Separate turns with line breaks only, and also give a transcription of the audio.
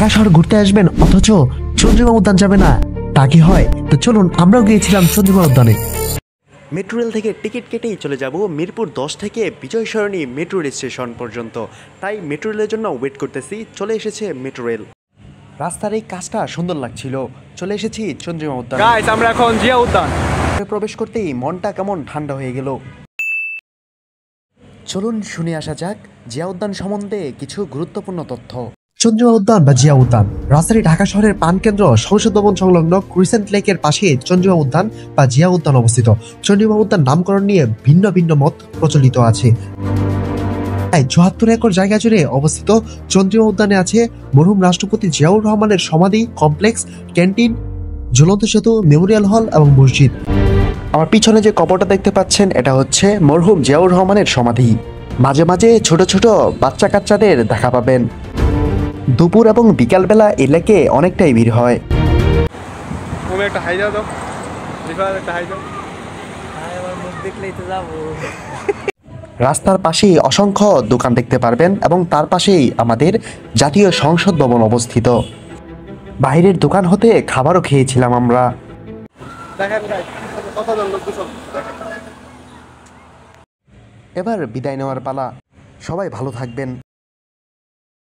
ঢাকা শহর ঘুরতে আসবেন অথচ চন্দ্রিমা উদ্যান যাবে না, তা কি হয়? তো চলুন, আমরাও গিয়েছিলাম চন্দ্রিমা উদ্যানে। মেট্রো রেল থেকে টিকিট কেটেই চলে যাব মিরপুর 10 থেকে বিজয় সরণি মেট্রো রেল স্টেশন পর্যন্ত। তাই মেট্রো রেলের জন্য ওয়েট করতেছি। চলে এসেছে মেট্রো রেল। রাস্তার এই কাজটা সুন্দর লাগছিল। চলে এসেছি চন্দ্রিমা উদ্যান।
গাইস, আমরা এখন জিয়া উদ্যান
প্রবেশ করতেই মনটা কেমন ঠান্ডা হয়ে গেল। চলুন শুনে আসা যাক জিয়া উদ্যান সম্বন্ধে কিছু গুরুত্বপূর্ণ তথ্য। চন্দ্রিমা উদ্যান বা জিয়া উদ্যান রাজধানী ঢাকা শহরের প্রাণকেন্দ্র সংসদ ভবন সংলগ্ন ক্রিসেন্ট লেকের পাশে চন্দ্রিমা উদ্যান বা জিয়া উদ্যান অবস্থিত। চন্দ্রিমা উদ্যান নামকরণ নিয়ে ভিন্ন ভিন্ন মত প্রচলিত আছে। ৭৪ একর জায়গা জুড়ে অবস্থিত চন্দ্রিমা উদ্যানে আছে মরহুম রাষ্ট্রপতি জিয়াউর রহমানের সমাধি কমপ্লেক্স, ক্যান্টিন, ঝুলন্ত সেতু, মেমোরিয়াল হল এবং মসজিদ। আমার পিছনে যে কবরটা দেখতে পাচ্ছেন, এটা হচ্ছে মরহুম জিয়াউর রহমানের সমাধি। মাঝে মাঝে ছোট ছোট বাচ্চা কাচ্চাদের দেখা পাবেন। দুপুর এবং বিকালবেলা এই লেকে অনেকটাই ভিড় হয়।
তুমি একটা হাই দাও তো, একটা হাই দাও।
আমার মুখ দেখলেই তো যাবো।
রাস্তার পাশেই অসংখ্য দোকান দেখতে পারবেন এবং তার পাশেই আমাদের জাতীয় সংসদ ভবন অবস্থিত। বাইরের দোকান হতে খাবারও খেয়েছিলাম আমরা। এবার বিদায় নেওয়ার পালা। সবাই ভালো থাকবেন।